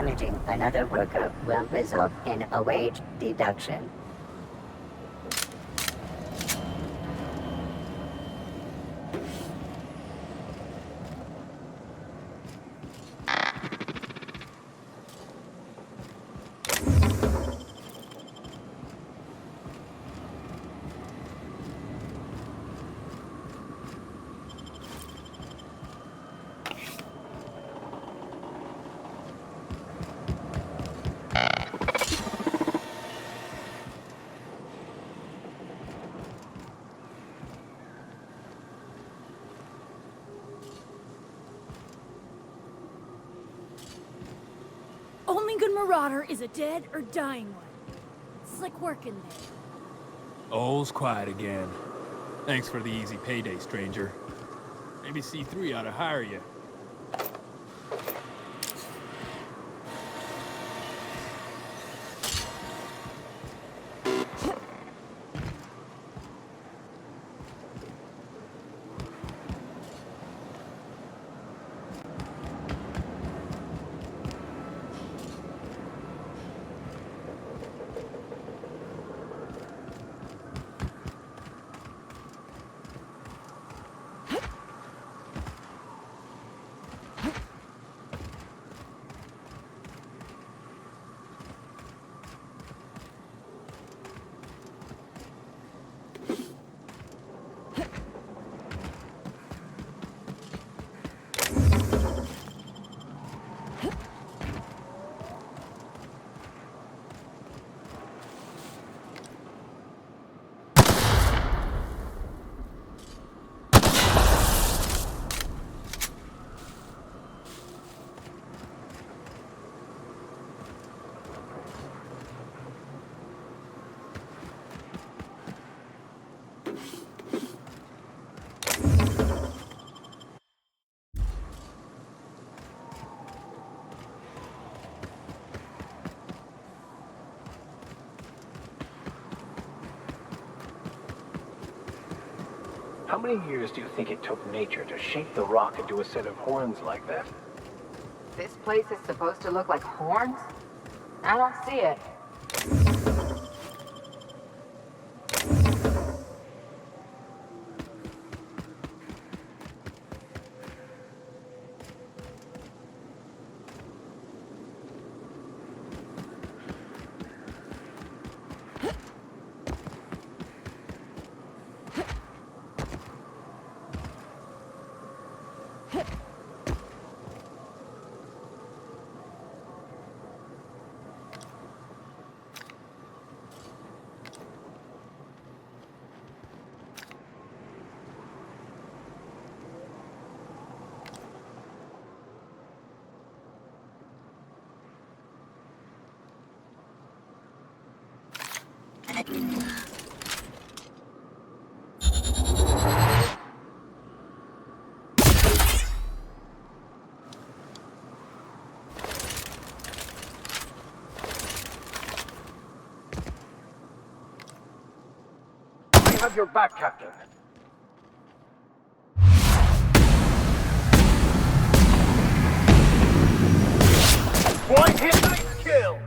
damaging another worker will result in a wage deduction. Only good marauder is a dead or dying one. It's like working there. All's quiet again. Thanks for the easy payday, stranger. Maybe C3 ought to hire you. How many years do you think it took nature to shape the rock into a set of horns like that? This place is supposed to look like horns? I don't see it. I have your back, Captain. One hit, nice kill!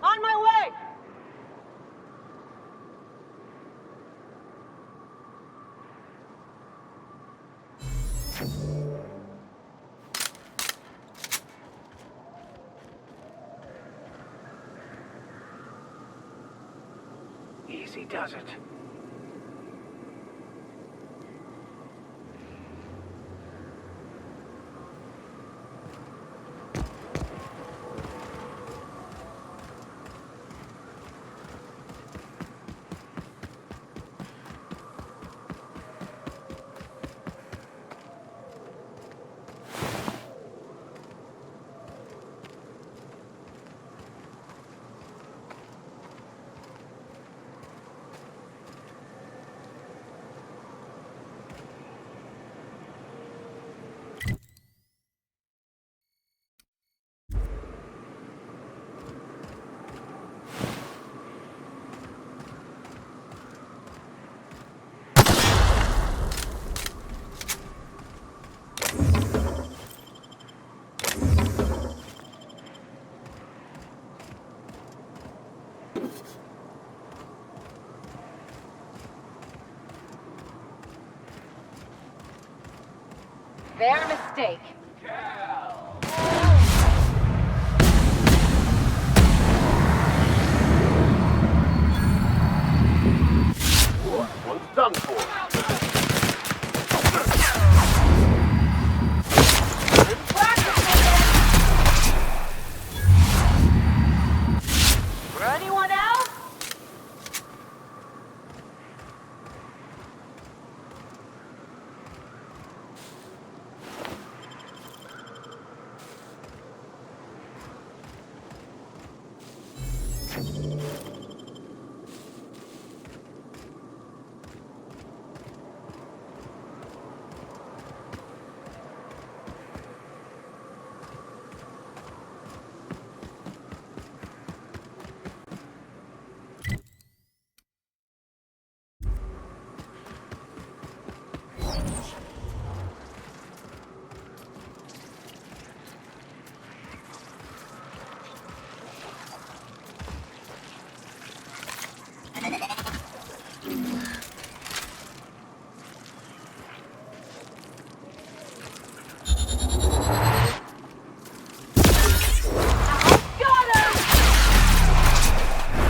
On my way! Easy does it. Their mistake. One's done for. For anyone else?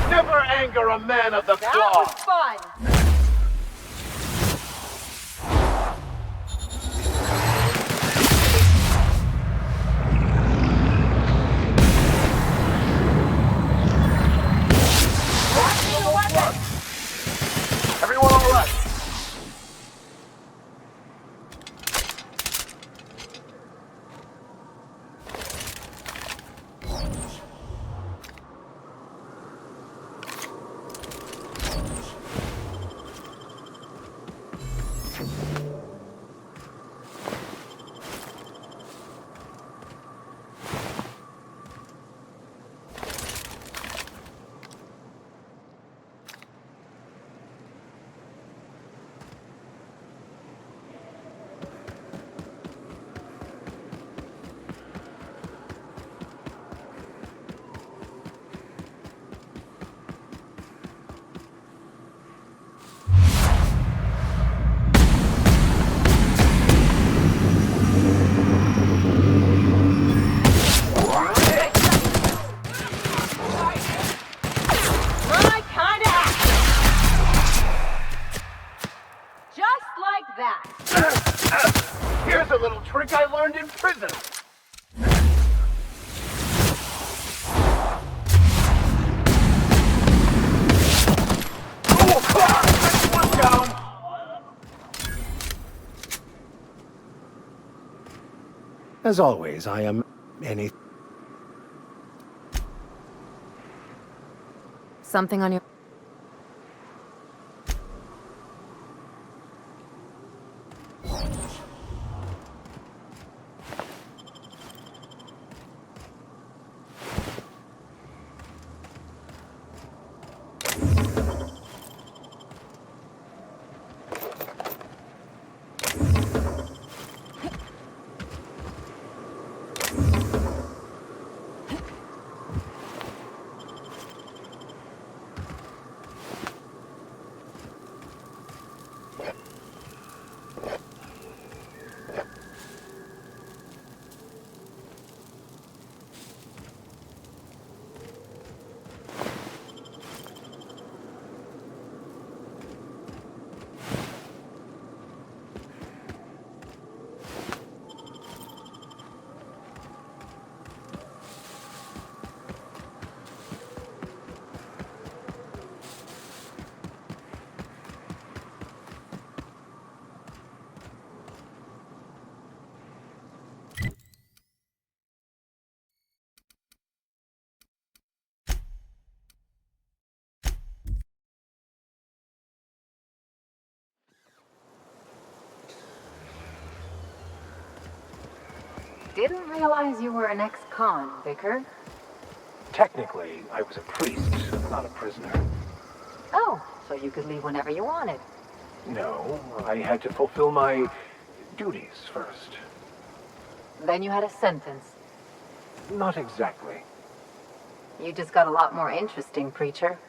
Never anger a man of the That claw. was fun. Everyone all right? My kind of action. Just like that. Here's a little trick I learned in prison. Oh, God! One down. As always, I am any... Something on your... Didn't realize you were an ex-con, Vicar. Technically, I was a priest, not a prisoner. Oh, so you could leave whenever you wanted. No, I had to fulfill my duties first. Then you had a sentence. Not exactly. You just got a lot more interesting, preacher.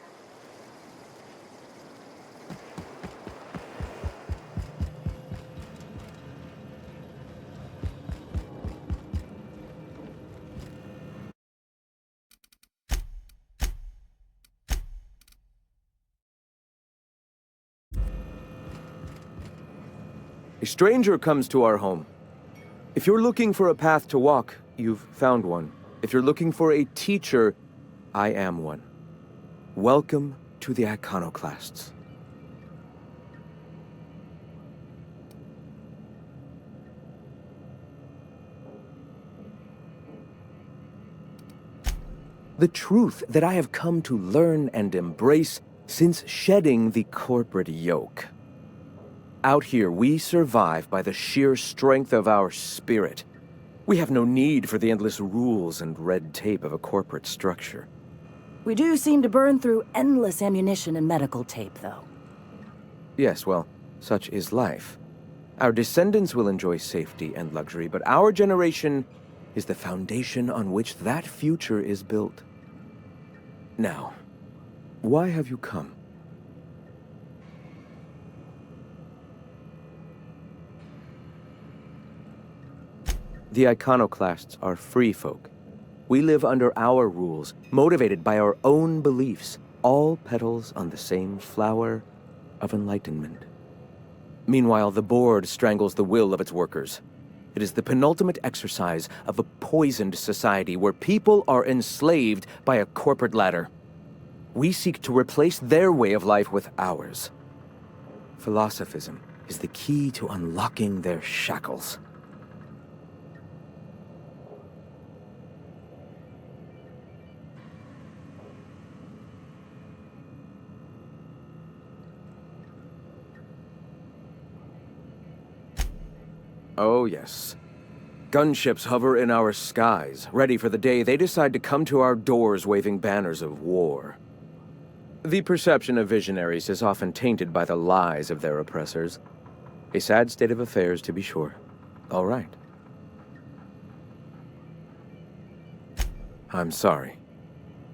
A stranger comes to our home. If you're looking for a path to walk, you've found one. If you're looking for a teacher, I am one. Welcome to the Iconoclasts. The truth that I have come to learn and embrace since shedding the corporate yoke. Out here, we survive by the sheer strength of our spirit. We have no need for the endless rules and red tape of a corporate structure. We do seem to burn through endless ammunition and medical tape, though. Yes, well, such is life. Our descendants will enjoy safety and luxury, but our generation is the foundation on which that future is built. Now, why have you come? The Iconoclasts are free folk. We live under our rules, motivated by our own beliefs, all petals on the same flower of enlightenment. Meanwhile, the board strangles the will of its workers. It is the penultimate exercise of a poisoned society where people are enslaved by a corporate ladder. We seek to replace their way of life with ours. Philosophism is the key to unlocking their shackles. Oh, yes. Gunships hover in our skies, ready for the day they decide to come to our doors waving banners of war. The perception of visionaries is often tainted by the lies of their oppressors. A sad state of affairs, to be sure. All right. I'm sorry.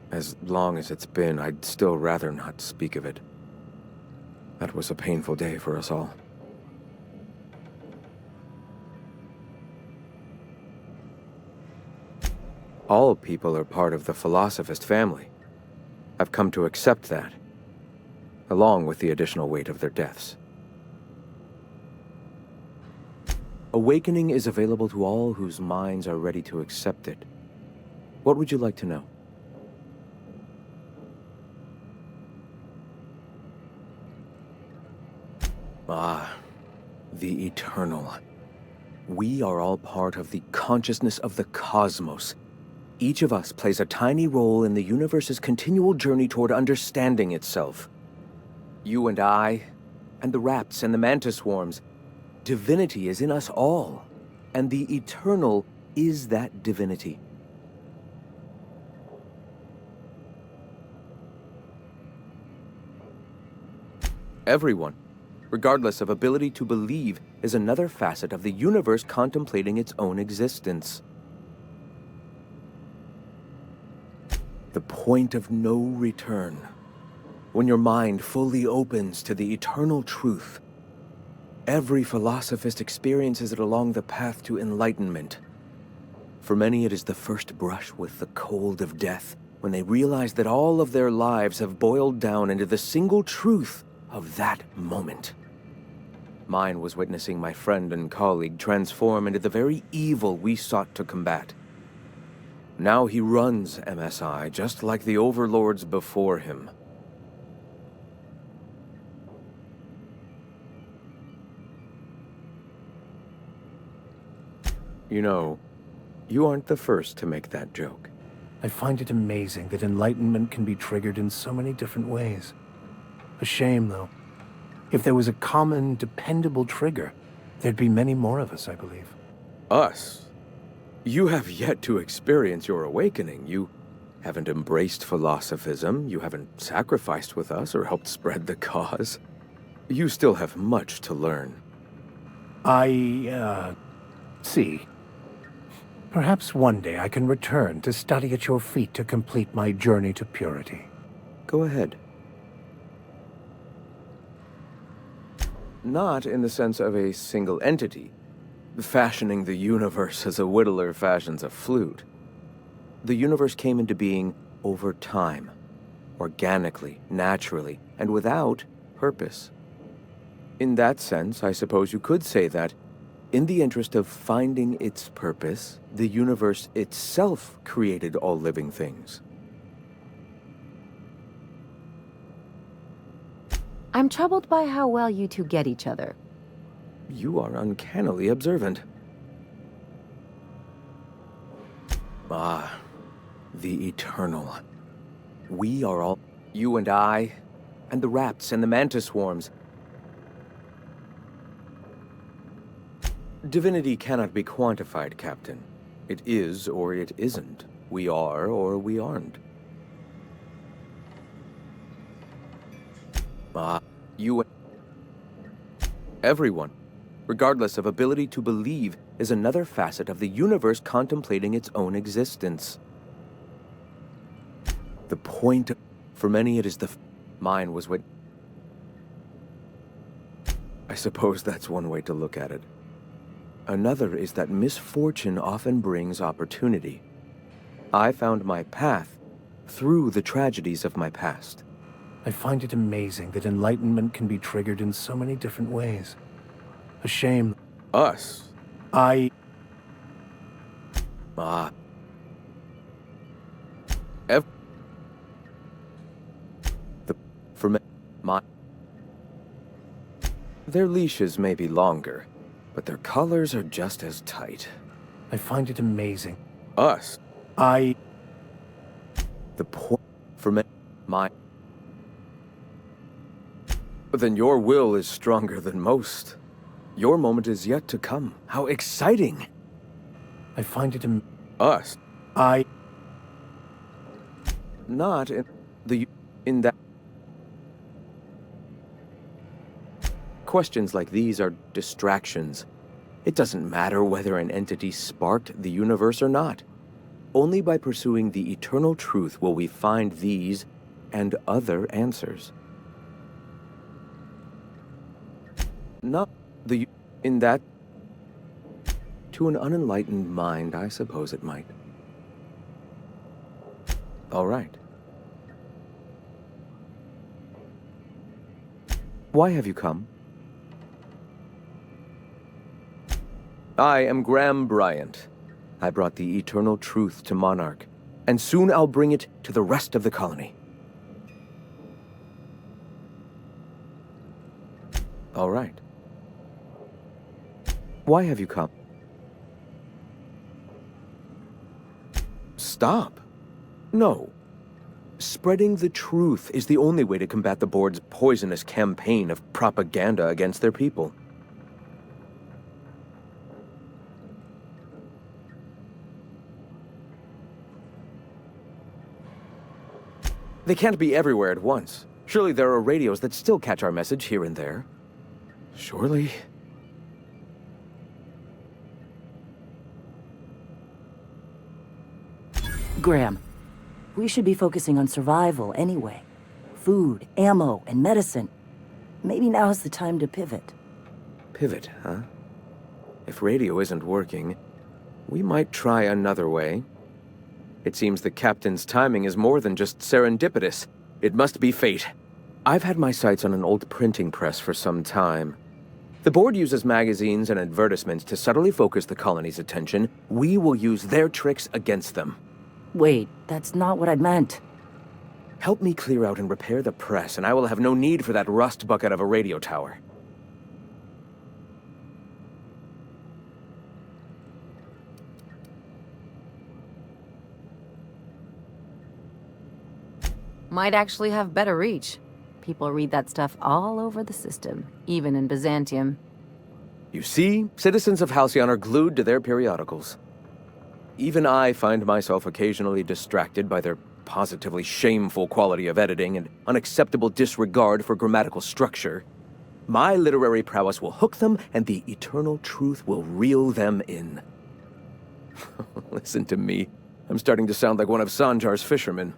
As long as it's been, I'd still rather not speak of it. That was a painful day for us all. All people are part of the Philosophist family. I've come to accept that, along with the additional weight of their deaths. Awakening is available to all whose minds are ready to accept it. What would you like to know? Ah, the Eternal. We are all part of the consciousness of the cosmos. Each of us plays a tiny role in the universe's continual journey toward understanding itself. You and I, and the rats and the mantis swarms. Divinity is in us all, and the Eternal is that divinity. Everyone, regardless of ability to believe, is another facet of the universe contemplating its own existence. The point of no return. When your mind fully opens to the eternal truth. Every philosophist experiences it along the path to enlightenment. For many, it is the first brush with the cold of death, when they realize that all of their lives have boiled down into the single truth of that moment. Mine was witnessing my friend and colleague transform into the very evil we sought to combat. Now he runs MSI just like the overlords before him. You know, you aren't the first to make that joke. I find it amazing that enlightenment can be triggered in so many different ways. A shame, though. If there was a common, dependable trigger, there'd be many more of us, I believe. Us? You have yet to experience your awakening. You haven't embraced philosophism, you haven't sacrificed with us or helped spread the cause. You still have much to learn. See. Perhaps one day I can return to study at your feet to complete my journey to purity. Go ahead. Not in the sense of a single entity, fashioning the universe as a whittler fashions a flute. The universe came into being over time, organically, naturally, and without purpose. In that sense, I suppose you could say that, in the interest of finding its purpose, the universe itself created all living things. I'm troubled by how well you two get each other. You are uncannily observant. Ah, the eternal. We are all, you and I, and the rats and the mantis swarms. Divinity cannot be quantified, Captain. It is or it isn't. We are or we aren't. You and everyone, regardless of ability to believe, is another facet of the universe contemplating its own existence. The point, for many it is mine was what... I suppose that's one way to look at it. Another is that misfortune often brings opportunity. I found my path through the tragedies of my past. I find it amazing that enlightenment can be triggered in so many different ways. A shame. Us? Their leashes may be longer, but their collars are just as tight. I find it amazing. Us? The point for me, Then your will is stronger than most. Your moment is yet to come. How exciting! I find it Us? Not in that... Questions like these are distractions. It doesn't matter whether an entity sparked the universe or not. Only by pursuing the eternal truth will we find these and other answers. Not in that... To an unenlightened mind, I suppose it might. All right. Why have you come? I am Graham Bryant. I brought the eternal truth to Monarch, and soon I'll bring it to the rest of the colony. All right. Why have you come? Stop. No. Spreading the truth is the only way to combat the board's poisonous campaign of propaganda against their people. They can't be everywhere at once. Surely there are radios that still catch our message here and there. Surely... Graham, we should be focusing on survival anyway. Food, ammo, and medicine. Maybe now's the time to pivot. Pivot, huh? If radio isn't working, we might try another way. It seems the captain's timing is more than just serendipitous. It must be fate. I've had my sights on an old printing press for some time. The board uses magazines and advertisements to subtly focus the colony's attention. We will use their tricks against them. Wait, that's not what I meant. Help me clear out and repair the press, and I will have no need for that rust bucket of a radio tower. Might actually have better reach. People read that stuff all over the system, even in Byzantium. You see, citizens of Halcyon are glued to their periodicals. Even I find myself occasionally distracted by their positively shameful quality of editing and unacceptable disregard for grammatical structure. My literary prowess will hook them, and the eternal truth will reel them in. Listen to me. I'm starting to sound like one of Sanjar's fishermen.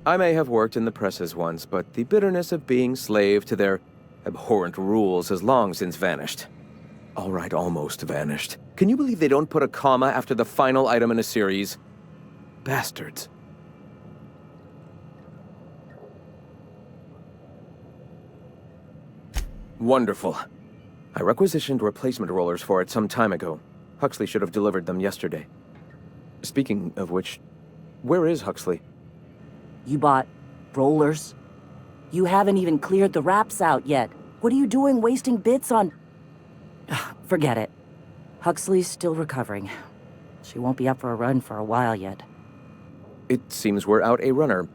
I may have worked in the presses once, but the bitterness of being slave to their abhorrent rules has long since vanished. All right, almost vanished. Can you believe they don't put a comma after the final item in a series? Bastards. Wonderful. I requisitioned replacement rollers for it some time ago. Huxley should have delivered them yesterday. Speaking of which, where is Huxley? You bought rollers? You haven't even cleared the wraps out yet. What are you doing wasting bits on... Forget it. Huxley's still recovering. She won't be up for a run for a while yet. It seems we're out a runner.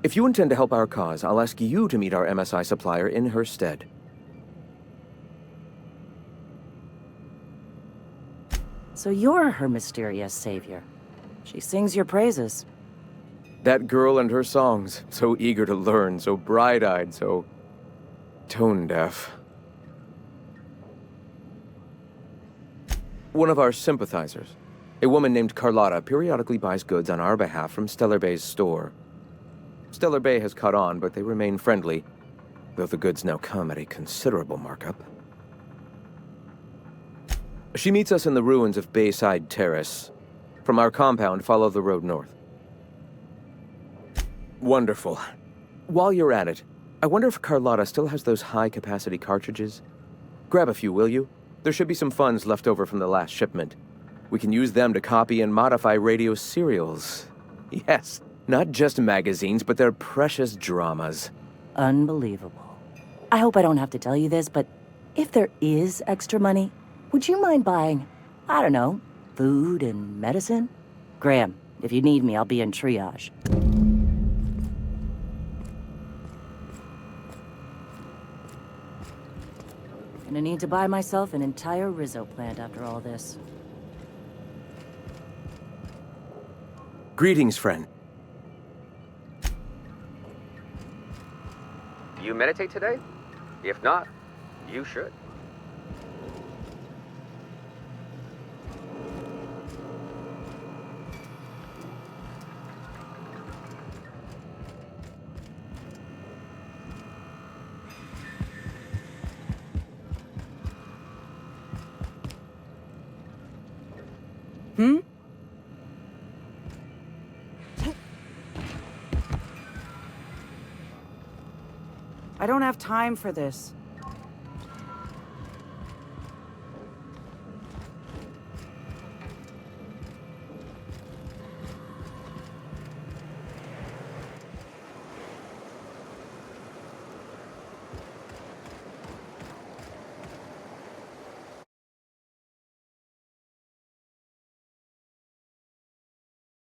If you intend to help our cause, I'll ask you to meet our MSI supplier in her stead. So you're her mysterious savior. She sings your praises. That girl and her songs, so eager to learn, so bright-eyed, so tone-deaf. One of our sympathizers, a woman named Carlotta, periodically buys goods on our behalf from Stellar Bay's store. Stellar Bay has caught on, but they remain friendly, though the goods now come at a considerable markup. She meets us in the ruins of Bayside Terrace. From our compound, follow the road north. Wonderful. While you're at it, I wonder if Carlotta still has those high-capacity cartridges? Grab a few, will you? There should be some funds left over from the last shipment. We can use them to copy and modify radio serials. Yes, not just magazines, but their precious dramas. Unbelievable. I hope I don't have to tell you this, but if there is extra money, would you mind buying, I don't know, food and medicine? Graham, if you need me, I'll be in triage. Gonna need to buy myself an entire Rizzo plant after all this. Greetings, friend. You meditate today? If not, you should. I don't have time for this.